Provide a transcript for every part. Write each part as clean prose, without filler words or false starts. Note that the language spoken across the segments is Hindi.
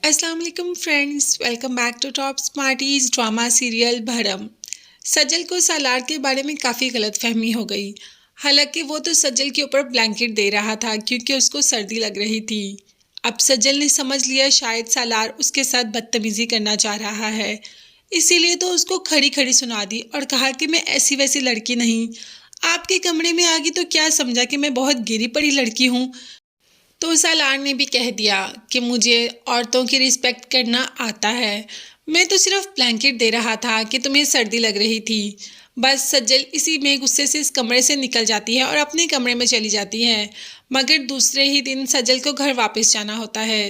अस्सलाम वालेकुम friends, welcome back to top smarties drama serial Bharam. Sajal को सालार के बारे में काफ़ी गलतफहमी हो गई। हालांकि वो तो सजल के ऊपर ब्लैंकेट दे रहा था क्योंकि उसको सर्दी लग रही थी। अब सजल ने समझ लिया शायद सालार उसके साथ बदतमीजी करना चाह रहा है, इसीलिए तो उसको खड़ी खड़ी सुना दी और कहा कि मैं ऐसी वैसी लड़की नहीं। आपके कमरे में आ गई तो क्या समझा कि मैं बहुत गिरी पड़ी लड़की हूँ। तो सालार ने भी कह दिया कि मुझे औरतों की रिस्पेक्ट करना आता है। मैं तो सिर्फ ब्लैंकेट दे रहा था कि तुम्हें सर्दी लग रही थी। बस सज्जल इसी में गुस्से से इस कमरे से निकल जाती है और अपने कमरे में चली जाती है। मगर दूसरे ही दिन सज्जल को घर वापस जाना होता है।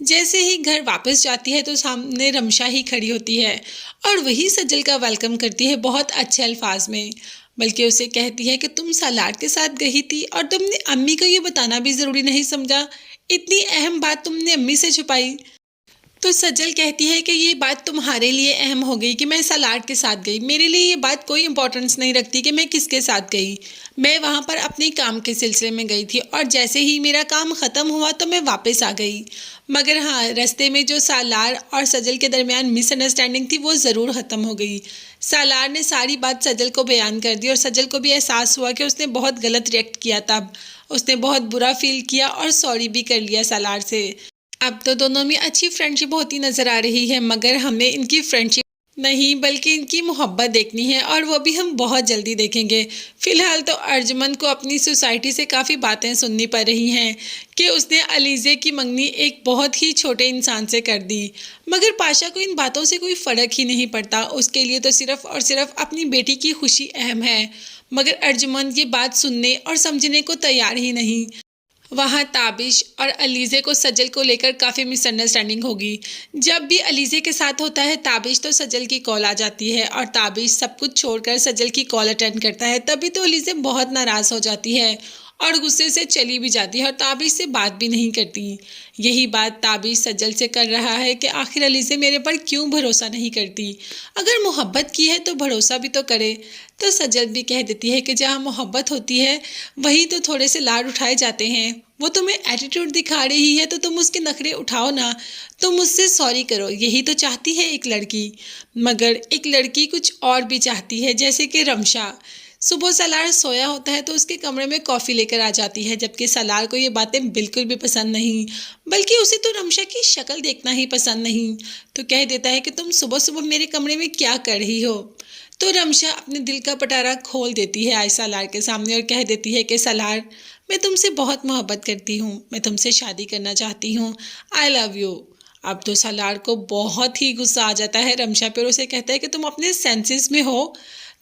जैसे ही घर वापस जाती है तो सामने रमशा ही खड़ी होती है और वही सज्जल का वेलकम करती है बहुत अच्छे अल्फाज में। बल्कि उसे कहती है कि तुम सालार के साथ गई थी और तुमने अम्मी को ये बताना भी ज़रूरी नहीं समझा। इतनी अहम बात तुमने अम्मी से छुपाई। तो सजल कहती है कि ये बात तुम्हारे लिए अहम हो गई कि मैं सालार के साथ गई। मेरे लिए ये बात कोई इंपॉर्टेंस नहीं रखती कि मैं किसके साथ गई। मैं वहाँ पर अपने काम के सिलसिले में गई थी और जैसे ही मेरा काम ख़त्म हुआ तो मैं वापस आ गई। मगर हाँ, रास्ते में जो सालार और सजल के दरमियान मिसअंडरस्टैंडिंग थी वो ज़रूर ख़त्म हो गई। सालार ने सारी बात सजल को बयान कर दी और सजल को भी एहसास हुआ कि उसने बहुत गलत रिएक्ट किया। तब उसने बहुत बुरा फील किया और सॉरी भी कर लिया सालार से। अब तो दोनों में अच्छी फ्रेंडशिप होती नजर आ रही है, मगर हमें इनकी फ्रेंडशिप नहीं बल्कि इनकी मोहब्बत देखनी है और वो भी हम बहुत जल्दी देखेंगे। फिलहाल तो अर्जुमन को अपनी सोसाइटी से काफ़ी बातें सुननी पड़ रही हैं कि उसने अलीज़े की मंगनी एक बहुत ही छोटे इंसान से कर दी। मगर पाशा को इन बातों से कोई फ़र्क ही नहीं पड़ता। उसके लिए तो सिर्फ़ और सिर्फ अपनी बेटी की खुशी अहम है। मगर अर्जुमन ये बात सुनने और समझने को तैयार ही नहीं। वहाँ ताबिश और अलीज़े को सजल को लेकर काफ़ी मिसअंडरस्टैंडिंग होगी। जब भी अलीज़े के साथ होता है ताबिश तो सजल की कॉल आ जाती है और ताबिश सब कुछ छोड़कर सजल की कॉल अटेंड करता है। तभी तो अलीज़े बहुत नाराज़ हो जाती है और गुस्से से चली भी जाती है और ताबिश से बात भी नहीं करती। यही बात ताबिश सजल से कर रहा है कि आखिर अलीज़े मेरे पर क्यों भरोसा नहीं करती। अगर मोहब्बत की है तो भरोसा भी तो करे। तो सजल भी कह देती है कि जहाँ मोहब्बत होती है वहीं तो थोड़े से लाड उठाए जाते हैं। वो तुम्हें एटीट्यूड दिखा रही है तो तुम उसके नखरे उठाओ ना। तुम मुझसे सॉरी करो, यही तो चाहती है एक लड़की। मगर एक लड़की कुछ और भी चाहती है, जैसे कि रमशा। सुबह सलार सोया होता है तो उसके कमरे में कॉफ़ी लेकर आ जाती है, जबकि सलार को ये बातें बिल्कुल भी पसंद नहीं। बल्कि उसे तो रमशा की शक्ल देखना ही पसंद नहीं। तो कह देता है कि तुम सुबह सुबह मेरे कमरे में क्या कर रही हो। तो रमशा अपने दिल का पटारा खोल देती है आज सलार के सामने और कह देती है कि सलार, मैं तुमसे बहुत मोहब्बत करती हूँ, मैं तुमसे शादी करना चाहती हूँ। I love you. अब तो सलार को बहुत ही गुस्सा आ जाता है रमशा पर। उसे कहता है कि तुम अपने सेंसेस में हो।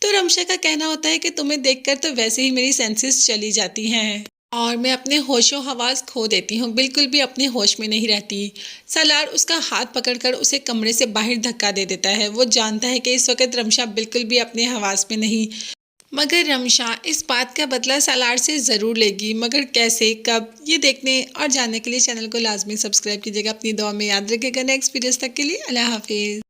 तो रमशा का कहना होता है कि तुम्हें देखकर तो वैसे ही मेरी सेंसेस चली जाती हैं और मैं अपने होशो हवास खो देती हूँ, बिल्कुल भी अपने होश में नहीं रहती। सलार उसका हाथ पकड़कर उसे कमरे से बाहर धक्का दे देता है। वो जानता है कि इस वक्त रमशा बिल्कुल भी अपने हवास में नहीं। मगर रमशा इस बात का बदला सलार से ज़रूर लेगी, मगर कैसे कब, ये देखने और जानने के लिए चैनल को लाजमी सब्सक्राइब कीजिएगा। अपनी दुआ में याद रखिएगा। नेक्स्ट वीडियोस तक के लिए अल्लाह हाफिज़।